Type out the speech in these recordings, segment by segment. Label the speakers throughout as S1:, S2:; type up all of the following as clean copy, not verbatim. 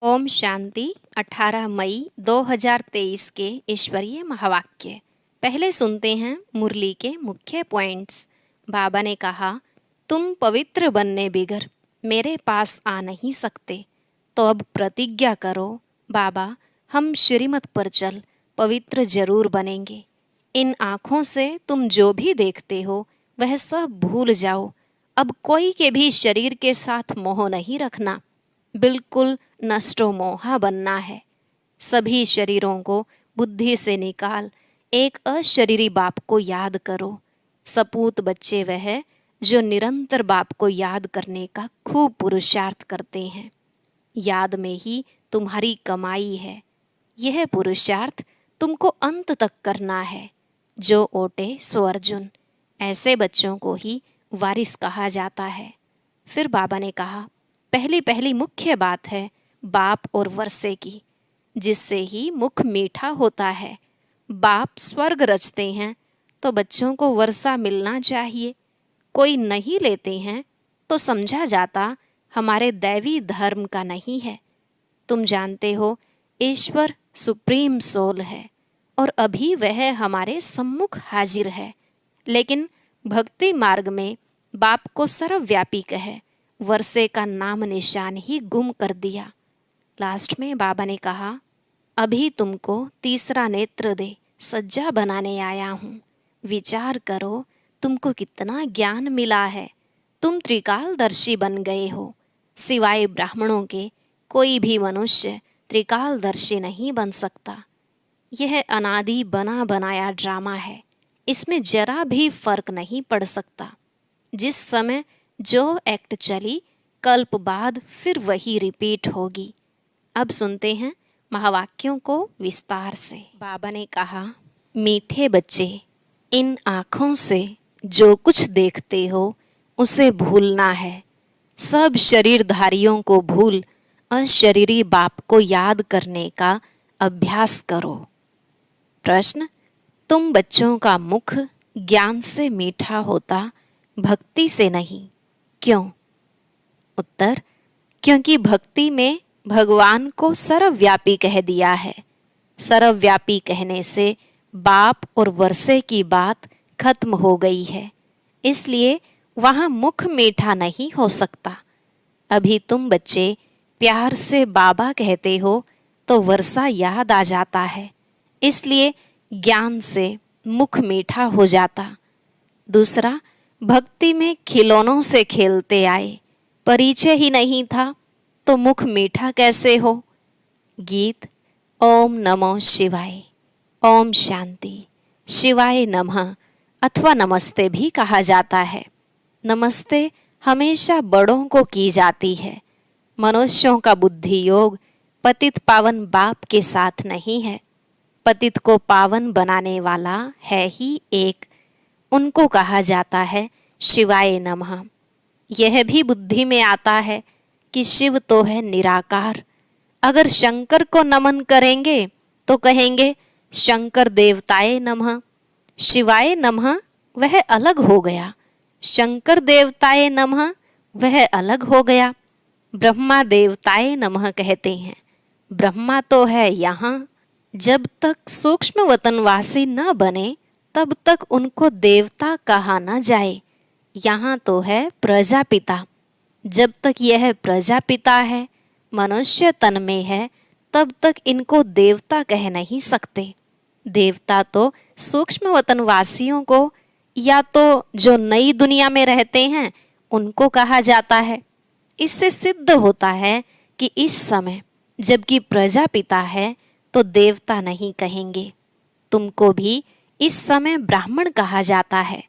S1: ओम शांति। 18 मई 2023 के ईश्वरीय महावाक्य। पहले सुनते हैं मुरली के मुख्य पॉइंट्स। बाबा ने कहा, तुम पवित्र बनने बिगर मेरे पास आ नहीं सकते, तो अब प्रतिज्ञा करो, बाबा हम श्रीमत पर चल पवित्र जरूर बनेंगे। इन आँखों से तुम जो भी देखते हो वह सब भूल जाओ। अब कोई के भी शरीर के साथ मोह नहीं रखना, बिल्कुल नष्टो मोहा बनना है। सभी शरीरों को बुद्धि से निकाल एक अशरीरी बाप को याद करो। सपूत बच्चे वह जो निरंतर बाप को याद करने का खूब पुरुषार्थ करते हैं। याद में ही तुम्हारी कमाई है। यह पुरुषार्थ तुमको अंत तक करना है। जो ओटे सो अर्जुन, ऐसे बच्चों को ही वारिस कहा जाता है। फिर बाबा ने कहा, पहली पहली मुख्य बात है बाप और वर्षे की, जिससे ही मुख मीठा होता है। बाप स्वर्ग रचते हैं तो बच्चों को वर्षा मिलना चाहिए। कोई नहीं लेते हैं तो समझा जाता हमारे दैवी धर्म का नहीं है। तुम जानते हो ईश्वर सुप्रीम सोल है और अभी वह हमारे सम्मुख हाजिर है। लेकिन भक्ति मार्ग में बाप को सर्वव्यापी कहे वर्षे का नाम निशान ही गुम कर दिया। लास्ट में बाबा ने कहा, अभी तुमको तीसरा नेत्र दे सज्जा बनाने आया हूँ। विचार करो तुमको कितना ज्ञान मिला है। तुम त्रिकालदर्शी बन गए हो। सिवाय ब्राह्मणों के कोई भी मनुष्य त्रिकालदर्शी नहीं बन सकता। यह अनादि बना बनाया ड्रामा है। इसमें जरा भी फर्क नहीं पड़ सकता। जिस समय जो एक्ट चली, कल्प बाद फिर वही रिपीट होगी। अब सुनते हैं महावाक्यों को विस्तार से। बाबा ने कहा, मीठे बच्चे, इन आँखों से जो कुछ देखते हो उसे भूलना है। सब शरीरधारियों को भूल अशरीरी बाप को याद करने का अभ्यास करो। प्रश्न, तुम बच्चों का मुख ज्ञान से मीठा होता, भक्ति से नहीं, क्यों? उत्तर, क्योंकि भक्ति में भगवान को सर्वव्यापी कह दिया है। सर्वव्यापी कहने से बाप और वर्षे की बात खत्म हो गई है, इसलिए वहाँ मुख मीठा नहीं हो सकता। अभी तुम बच्चे प्यार से बाबा कहते हो तो वर्षा याद आ जाता है, इसलिए ज्ञान से मुख मीठा हो जाता। दूसरा, भक्ति में खिलौनों से खेलते आए, परिचय ही नहीं था तो मुख मीठा कैसे हो? गीत। ओम नमो शिवाय, ओम शांति, शिवाय नमः अथवा नमस्ते भी कहा जाता है। नमस्ते हमेशा बड़ों को की जाती है। मनुष्यों का बुद्धि योग पतित पावन बाप के साथ नहीं है। पतित को पावन बनाने वाला है ही एक, उनको कहा जाता है शिवाय नमः। यह भी बुद्धि में आता है कि शिव तो है निराकार। अगर शंकर को नमन करेंगे तो कहेंगे शंकर देवताए नमः। शिवाय नमः वह अलग हो गया, शंकर देवताए नमः वह अलग हो गया। ब्रह्मा देवताए नमः कहते हैं। ब्रह्मा तो है यहाँ। जब तक सूक्ष्म वतनवासी न बने तब तक उनको देवता कहा न जाए। यहाँ तो है प्रजापिता। जब तक यह प्रजापिता है, मनुष्य तन में है, तब तक इनको देवता कह नहीं सकते। देवता तो सूक्ष्म वतनवासियों को या तो जो नई दुनिया में रहते हैं उनको कहा जाता है। इससे सिद्ध होता है कि इस समय जबकि प्रजापिता है तो देवता नहीं कहेंगे। तुमको भी इस समय ब्राह्मण कहा जाता है,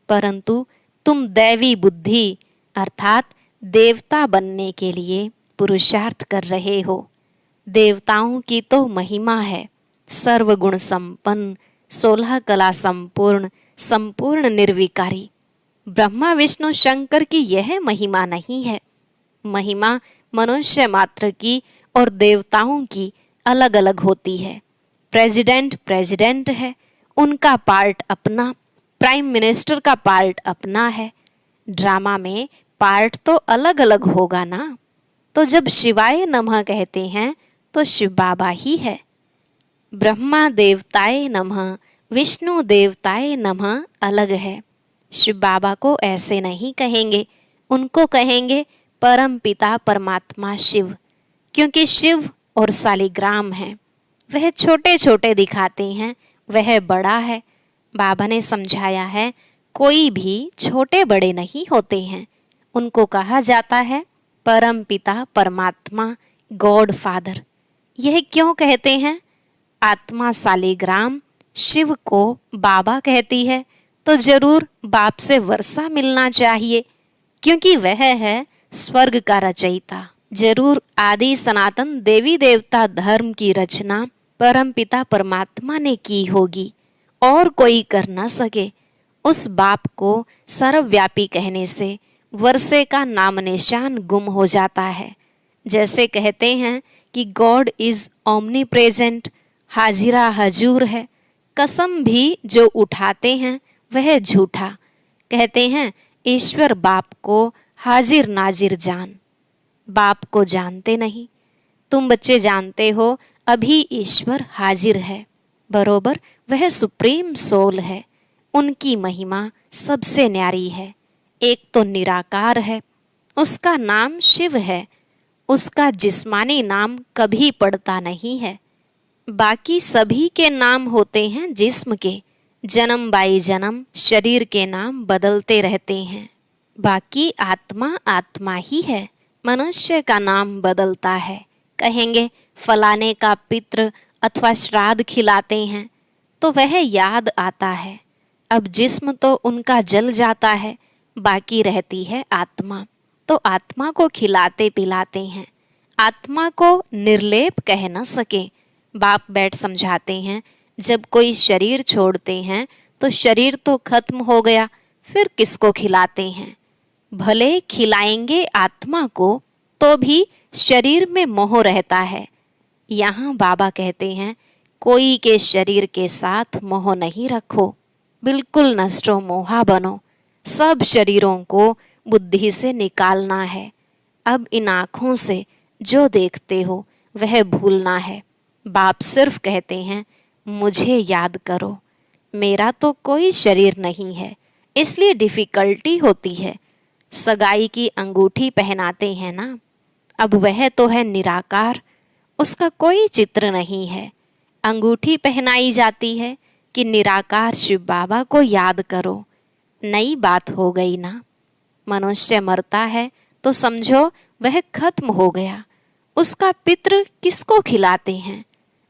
S1: परंतु तुम दैवी बुद्धि अर्थात देवता बनने के लिए पुरुषार्थ कर रहे हो। देवताओं की तो महिमा है, सर्वगुण संपन्न, 16 कला संपूर्ण, संपूर्ण निर्विकारी। ब्रह्मा विष्णु शंकर की यह महिमा नहीं है। महिमा मनुष्य मात्र की और देवताओं की अलग अलग होती है। प्रेसिडेंट प्रेसिडेंट है, उनका पार्ट अपना, प्राइम मिनिस्टर का पार्ट अपना है। ड्रामा में पार्ट तो अलग अलग होगा ना। तो जब शिवाय नमः कहते हैं तो शिव बाबा ही है। ब्रह्मा देवताय नमः, विष्णु देवताय नमः अलग है। शिव बाबा को ऐसे नहीं कहेंगे, उनको कहेंगे परम पिता परमात्मा शिव, क्योंकि शिव और शालिग्राम है, वह छोटे छोटे दिखाते हैं, वह बड़ा है। बाबा ने समझाया है कोई भी छोटे बड़े नहीं होते हैं, उनको कहा जाता है परम पिता परमात्मा, गॉड फादर। यह क्यों कहते हैं? आत्मा शालिग्राम शिव को बाबा कहती है तो जरूर बाप से वर्षा मिलना चाहिए, क्योंकि वह है स्वर्ग का रचयिता। जरूर आदि सनातन देवी देवता धर्म की रचना परम पिता परमात्मा ने की होगी, और कोई कर न सके। उस बाप को सर्वव्यापी कहने से वर्षे का नाम निशान गुम हो जाता है। जैसे कहते हैं कि गॉड इज ओमनी प्रेजेंट, हाजिरा हजूर है। कसम भी जो उठाते हैं वह झूठा। कहते हैं ईश्वर बाप को हाजिर नाजिर जान। बाप को जानते नहीं, तुम बच्चे जानते हो अभी ईश्वर हाजिर है, बरोबर वह सुप्रीम सोल है। उनकी महिमा सबसे न्यारी है। एक तो निराकार है, उसका नाम शिव है, उसका जिस्मानी नाम कभी पड़ता नहीं है। बाकी सभी के नाम होते हैं जिस्म के, जन्म बाई जन्म शरीर के नाम बदलते रहते हैं। बाकी आत्मा आत्मा ही है, मनुष्य का नाम बदलता है। कहेंगे फलाने का पितृ अथवा श्राद्ध खिलाते हैं तो वह याद आता है। अब जिस्म तो उनका जल जाता है, बाकी रहती है आत्मा, तो आत्मा को खिलाते पिलाते हैं। आत्मा को निर्लेप कह न सके। बाप बैठ समझाते हैं जब कोई शरीर छोड़ते हैं तो शरीर तो खत्म हो गया, फिर किसको खिलाते हैं? भले खिलाएंगे आत्मा को तो भी शरीर में मोह रहता है। यहाँ बाबा कहते हैं कोई के शरीर के साथ मोह नहीं रखो, बिल्कुल नष्टो मोहा बनो। सब शरीरों को बुद्धि से निकालना है। अब इन आँखों से जो देखते हो वह भूलना है। बाप सिर्फ कहते हैं मुझे याद करो। मेरा तो कोई शरीर नहीं है, इसलिए डिफ़िकल्टी होती है। सगाई की अंगूठी पहनाते हैं ना, अब वह तो है निराकार, उसका कोई चित्र नहीं है। अंगूठी पहनाई जाती है कि निराकार शिव बाबा को याद करो। नई बात हो गई ना। मनुष्य मरता है तो समझो वह खत्म हो गया। उसका पितृ किसको खिलाते हैं?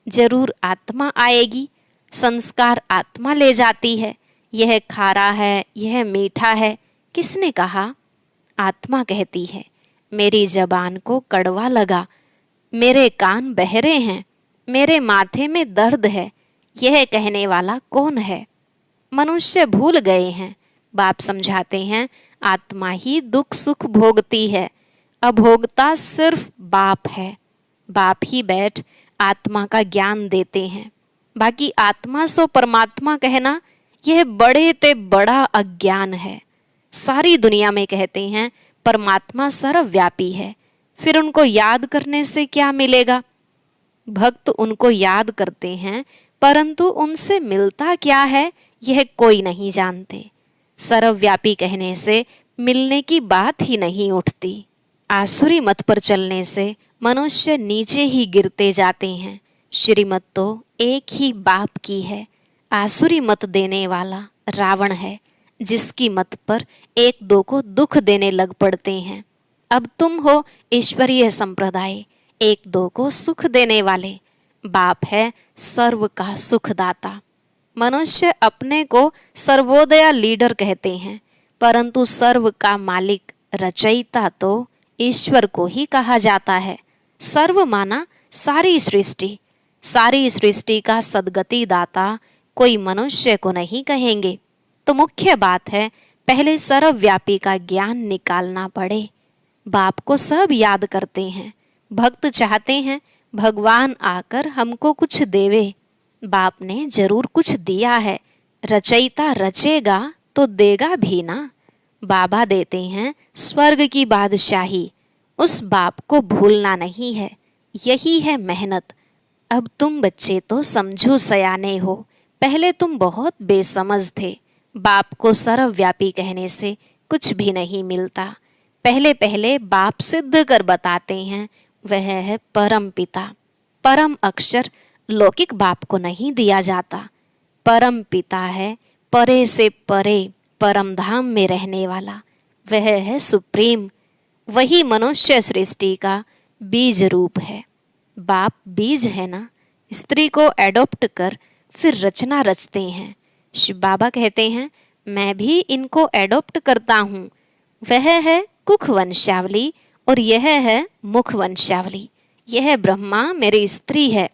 S1: जरूर आत्मा आएगी, संस्कार आत्मा ले जाती है। यह खारा है, यह मीठा है, किसने कहा? आत्मा कहती है मेरी जबान को कड़वा लगा, मेरे कान बहरे हैं, मेरे माथे में दर्द है। यह कहने वाला कौन है? मनुष्य भूल गए हैं। बाप समझाते हैं आत्मा ही दुख सुख भोगती है, अभोगता सिर्फ बाप है। बाप ही बैठ आत्मा का ज्ञान देते हैं। बाकी आत्मा सो परमात्मा कहना यह बड़े ते बड़ा अज्ञान है। सारी दुनिया में कहते हैं परमात्मा सर्वव्यापी है, फिर उनको याद करने से क्या मिलेगा? भक्त उनको याद करते हैं, परंतु उनसे मिलता क्या है यह कोई नहीं जानते। सर्वव्यापी कहने से मिलने की बात ही नहीं उठती। आसुरी मत पर चलने से मनुष्य नीचे ही गिरते जाते हैं। श्रीमत तो एक ही बाप की है। आसुरी मत देने वाला रावण है, जिसकी मत पर एक दो को दुख देने लग पड़ते हैं। अब तुम हो ईश्वरीय संप्रदाय, एक दो को सुख देने वाले। बाप है सर्व का सुखदाता। मनुष्य अपने को सर्वोदया लीडर कहते हैं, परंतु सर्व का मालिक रचयिता तो ईश्वर को ही कहा जाता है। सर्व माना सारी सृष्टि, सारी सृष्टि का सद्गति दाता कोई मनुष्य को नहीं कहेंगे। तो मुख्य बात है पहले सर्वव्यापी का ज्ञान निकालना पड़े। बाप को सब याद करते हैं। भक्त चाहते हैं भगवान आकर हमको कुछ देवे। बाप ने जरूर कुछ दिया है। रचयिता रचेगा तो देगा भी ना। बाबा देते हैं स्वर्ग की बादशाही, उस बाप को भूलना नहीं है, यही है मेहनत। अब तुम बच्चे तो समझो सयाने हो, पहले तुम बहुत बेसमझ थे। बाप को सर्वव्यापी कहने से कुछ भी नहीं मिलता। पहले पहले बाप सिद्ध कर बताते हैं, वह है परम पिता। परम अक्षर लौकिक बाप को नहीं दिया जाता। परम पिता है परे से परे परम धाम में रहने वाला, वह है सुप्रीम। वही मनुष्य सृष्टि का बीज रूप है। बाप बीज है ना, स्त्री को एडॉप्ट कर फिर रचना रचते हैं। शिव बाबा कहते हैं, मैं भी इनको एडॉप्ट करता हूँ। वह है कुख वंशावली और यह है मुख वंशावली। यह ब्रह्मा मेरी स्त्री है,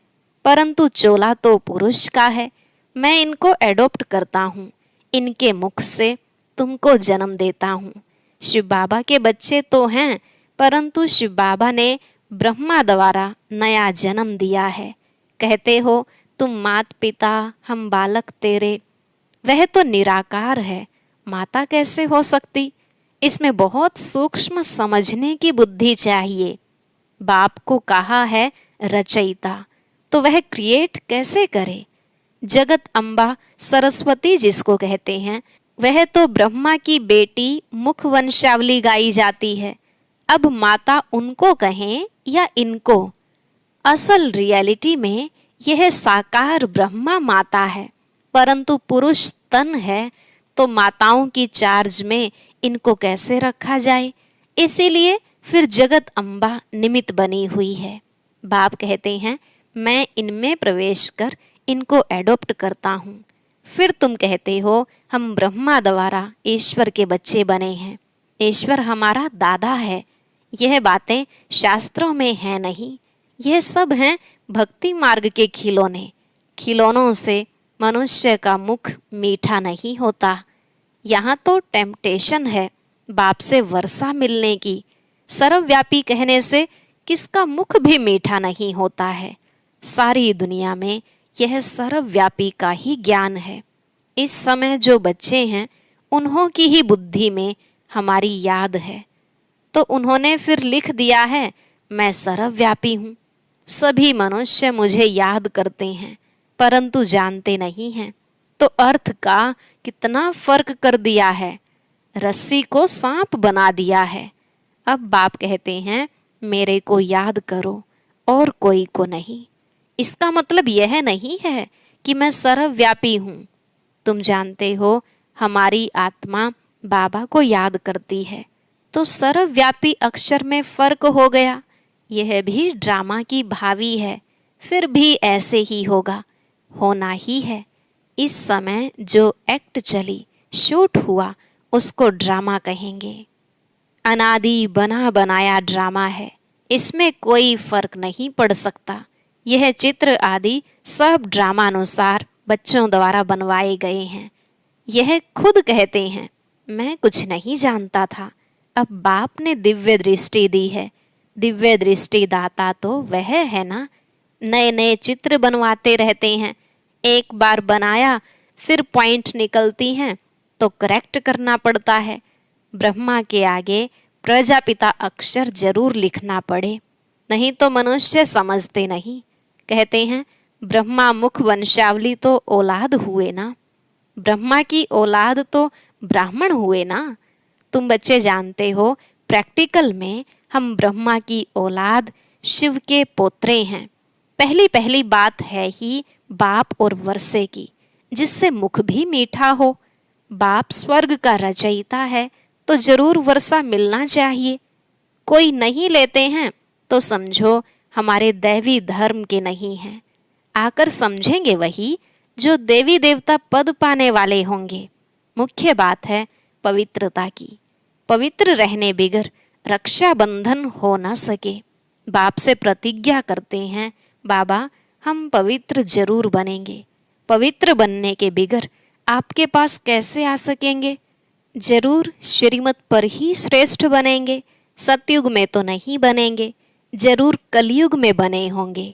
S1: परंतु चोला तो पुरुष का है। मैं इनको एडॉप्ट करता हूँ, इनके मुख से तुमको जन्म देता हूँ। शिव बाबा के बच्चे तो हैं, परंतु शिव बाबा ने ब्रह्मा द्वारा नया जन्म दिया है। कहते हो तुम मात पिता हम बालक तेरे, वह तो निराकार है, माता कैसे हो सकती? इसमें बहुत सूक्ष्म समझने की बुद्धि चाहिए। बाप को कहा है रचयिता, तो वह क्रिएट कैसे करे? जगत अम्बा सरस्वती जिसको कहते हैं, वह तो ब्रह्मा की बेटी मुख वंशावली गाई जाती है। अब माता उनको कहें या इनको? असल रियलिटी में यह साकार ब्रह्मा माता है, परंतु पुरुष तन है, तो माताओं की चार्ज में इनको कैसे रखा जाए? इसीलिए फिर जगत अम्बा निमित्त बनी हुई है। बाप कहते हैं, मैं इनमें प्रवेश कर इनको एडॉप्ट करता हूँ। फिर तुम कहते हो हम ब्रह्मा द्वारा ईश्वर के बच्चे बने हैं, ईश्वर हमारा दादा है। यह बातें शास्त्रों में है नहीं, यह सब हैं भक्ति मार्ग के खिलौने। खिलौनों से मनुष्य का मुख मीठा नहीं होता। यहाँ तो टेम्पटेशन है बाप से वर्षा मिलने की। सर्वव्यापी कहने से किसका मुख भी मीठा नहीं होता है। सारी दुनिया में यह सर्वव्यापी का ही ज्ञान है। इस समय जो बच्चे हैं उन्हों की ही बुद्धि में हमारी याद है, तो उन्होंने फिर लिख दिया है, मैं सर्वव्यापी हूँ। सभी मनुष्य मुझे याद करते हैं, परंतु जानते नहीं हैं। तो अर्थ का कितना फर्क कर दिया है, रस्सी को सांप बना दिया है। अब बाप कहते हैं, मेरे को याद करो और कोई को नहीं। इसका मतलब यह नहीं है कि मैं सर्वव्यापी हूँ। तुम जानते हो हमारी आत्मा बाबा को याद करती है, तो सर्वव्यापी अक्षर में फर्क हो गया। यह भी ड्रामा की भावी है, फिर भी ऐसे ही होगा, होना ही है। इस समय जो एक्ट चली, शूट हुआ, उसको ड्रामा कहेंगे। अनादि बना बनाया ड्रामा है, इसमें कोई फर्क नहीं पड़ सकता। यह चित्र आदि सब ड्रामानुसार बच्चों द्वारा बनवाए गए हैं। यह खुद कहते हैं, मैं कुछ नहीं जानता था, अब बाप ने दिव्य दृष्टि दी है। दिव्य दृष्टि दाता तो वह है ना। नए नए चित्र बनवाते रहते हैं। एक बार बनाया फिर पॉइंट निकलती हैं तो करेक्ट करना पड़ता है। ब्रह्मा के आगे प्रजापिता अक्षर जरूर लिखना पड़े, नहीं तो मनुष्य समझते नहीं। कहते हैं ब्रह्मा मुख वंशावली तो औलाद हुए ना, ब्रह्मा की औलाद तो ब्राह्मण हुए ना। तुम बच्चे जानते हो प्रैक्टिकल में हम ब्रह्मा की औलाद शिव के पोत्रे हैं। पहली पहली बात है ही बाप और वर्षे की, जिससे मुख भी मीठा हो। बाप स्वर्ग का रचयिता है तो जरूर वर्षा मिलना चाहिए। कोई नहीं लेते हैं तो समझो हमारे दैवी धर्म के नहीं हैं। आकर समझेंगे वही जो देवी देवता पद पाने वाले होंगे। मुख्य बात है पवित्रता की। पवित्र रहने बिगर रक्षाबंधन हो न सके। बाप से प्रतिज्ञा करते हैं, बाबा हम पवित्र जरूर बनेंगे। पवित्र बनने के बिगर आपके पास कैसे आ सकेंगे? जरूर श्रीमत पर ही श्रेष्ठ बनेंगे। सतयुग में तो नहीं बनेंगे, जरूर कलयुग में बने होंगे।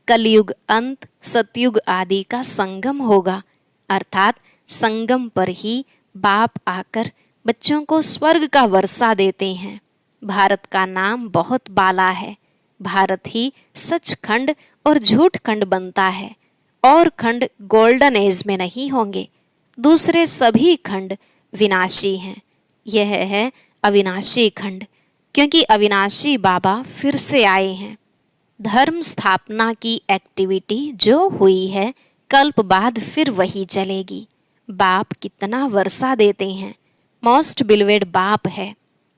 S1: कलयुग अंत सतयुग आदि का संगम होगा, अर्थात संगम पर ही बाप आकर बच्चों को स्वर्ग का वर्षा देते हैं। भारत का नाम बहुत बाला है। भारत ही सचखंड और झूठ खंड बनता है, और खंड गोल्डन एज में नहीं होंगे। दूसरे सभी खंड विनाशी हैं। यह है अविनाशी खंड, क्योंकि अविनाशी बाबा फिर से आए हैं। धर्म स्थापना की एक्टिविटी जो हुई है, कल्प बाद फिर वही चलेगी। बाप कितना वर्षा देते हैं। मोस्ट बिलवेड बाप है।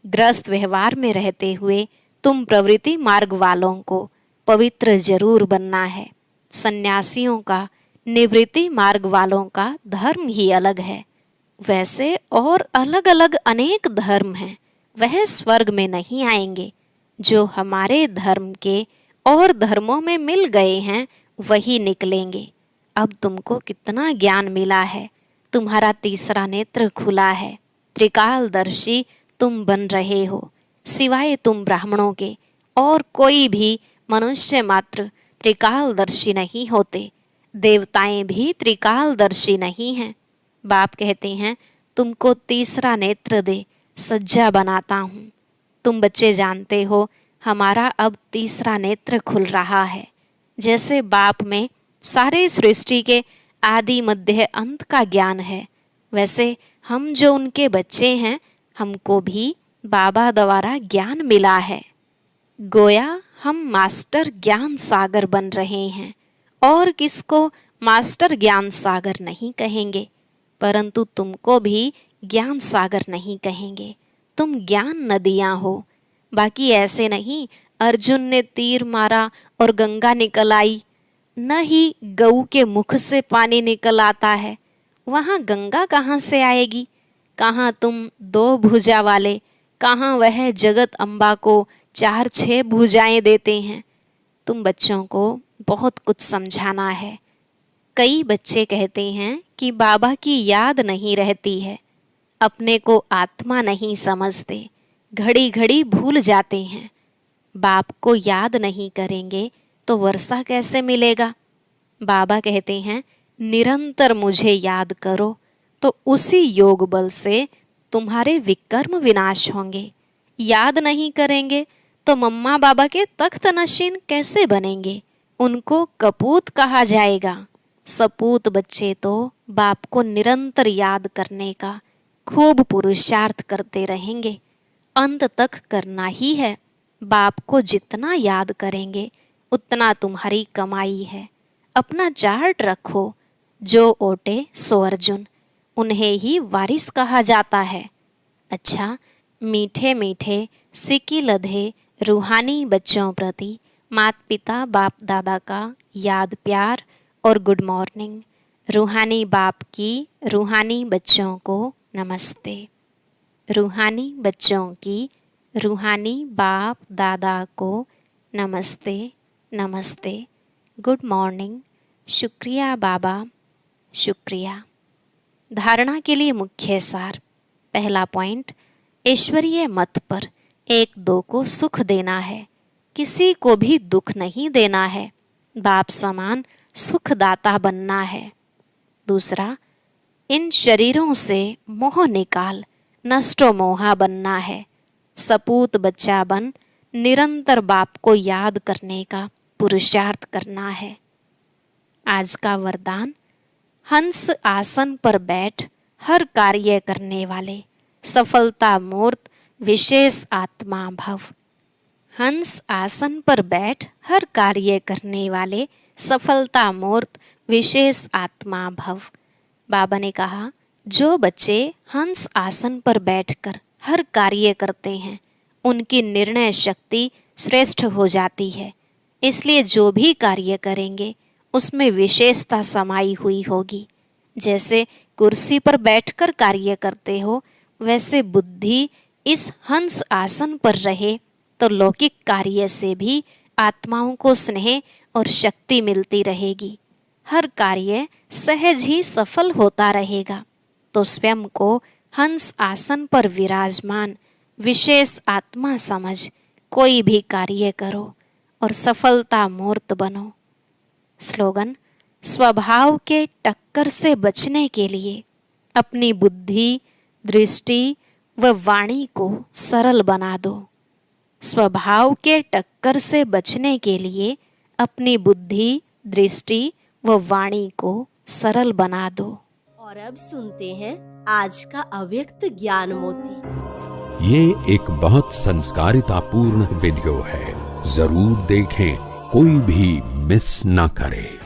S1: ग्रस्त व्यवहार में रहते हुए तुम प्रवृत्ति मार्ग वालों को पवित्र जरूर बनना है। सन्यासियों का निवृत्ति मार्ग वालों का धर्म ही अलग है। वैसे और अलग अलग अनेक धर्म हैं, वह स्वर्ग में नहीं आएंगे। जो हमारे धर्म के और धर्मों में मिल गए हैं वही निकलेंगे। अब तुमको कितना ज्ञान मिला है। तुम्हारा तीसरा नेत्र खुला है। त्रिकालदर्शी तुम बन रहे हो। सिवाय तुम ब्राह्मणों के और कोई भी मनुष्य मात्र त्रिकालदर्शी नहीं होते। देवताएं भी त्रिकालदर्शी नहीं हैं। बाप कहते हैं तुमको तीसरा नेत्र दे सज्जा बनाता हूँ। तुम बच्चे जानते हो हमारा अब तीसरा नेत्र खुल रहा है। जैसे बाप में सारे सृष्टि के आदि मध्य अंत का ज्ञान है, वैसे हम जो उनके बच्चे हैं हमको भी बाबा द्वारा ज्ञान मिला है। गोया हम मास्टर ज्ञान सागर बन रहे हैं, और किसको मास्टर ज्ञान सागर नहीं कहेंगे, परंतु तुमको भी ज्ञान सागर नहीं कहेंगे। तुम ज्ञान नदियां हो। बाकी ऐसे नहीं अर्जुन ने तीर मारा और गंगा निकल आई, न ही गऊ के मुख से पानी निकल आता है। वहाँ गंगा कहाँ से आएगी। कहाँ तुम दो भुजा वाले, कहाँ वह जगत अम्बा को 4-6 भुजाएं देते हैं। तुम बच्चों को बहुत कुछ समझाना है। कई बच्चे कहते हैं कि बाबा की याद नहीं रहती है, अपने को आत्मा नहीं समझते, घड़ी घड़ी भूल जाते हैं। बाप को याद नहीं करेंगे तो वर्षा कैसे मिलेगा। बाबा कहते हैं निरंतर मुझे याद करो, तो उसी योग बल से तुम्हारे विकर्म विनाश होंगे। याद नहीं करेंगे तो मम्मा बाबा के तख्त नशीन कैसे बनेंगे। उनको कपूत कहा जाएगा। सपूत बच्चे तो बाप को निरंतर याद करने का खूब पुरुषार्थ करते रहेंगे। अंत तक करना ही है। बाप को जितना याद करेंगे उतना तुम्हारी कमाई है। अपना चार्ट रखो। जो ओटे सो अर्जुन, उन्हें ही वारिस कहा जाता है। अच्छा, मीठे मीठे सिक्की लधे रूहानी बच्चों प्रति माता पिता बाप दादा का याद प्यार और गुड मॉर्निंग। रूहानी बाप की रूहानी बच्चों को नमस्ते। रूहानी बच्चों की रूहानी बाप दादा को नमस्ते नमस्ते, गुड मॉर्निंग, शुक्रिया बाबा, शुक्रिया। धारणा के लिए मुख्य सार। पहला पॉइंट, ईश्वरीय मत पर 1-2 को सुख देना है, किसी को भी दुख नहीं देना है। बाप समान सुखदाता बनना है। दूसरा, इन शरीरों से मोह निकाल नष्टो मोहा बनना है। सपूत बच्चा बन निरंतर बाप को याद करने का पुरुषार्थ करना है। आज का वरदान, हंस आसन पर बैठ हर कार्य करने वाले सफलता मूर्त विशेष आत्मा भव। हंस आसन पर बैठ हर कार्य करने वाले सफलता मूर्त विशेष आत्मा भव। बाबा ने कहा जो बच्चे हंस आसन पर बैठकर हर कार्य करते हैं उनकी निर्णय शक्ति श्रेष्ठ हो जाती है। इसलिए जो भी कार्य करेंगे उसमें विशेषता समाई हुई होगी। जैसे कुर्सी पर बैठकर कार्य करते हो, वैसे बुद्धि इस हंस आसन पर रहे तो लौकिक कार्य से भी आत्माओं को स्नेह और शक्ति मिलती रहेगी। हर कार्य सहज ही सफल होता रहेगा। तो स्वयं को हंस आसन पर विराजमान विशेष आत्मा समझ कोई भी कार्य करो और सफलता मूर्त बनो। स्लोगन, स्वभाव के टक्कर से बचने के लिए अपनी बुद्धि, दृष्टि व वाणी को सरल बना दो। स्वभाव के टक्कर से बचने के लिए अपनी बुद्धि, दृष्टि व वाणी को सरल बना दो।
S2: और अब सुनते हैं आज का अव्यक्त ज्ञान मोती।
S3: ये एक बहुत संस्कारितापूर्ण वीडियो है, जरूर देखें, कोई भी मिस ना करे।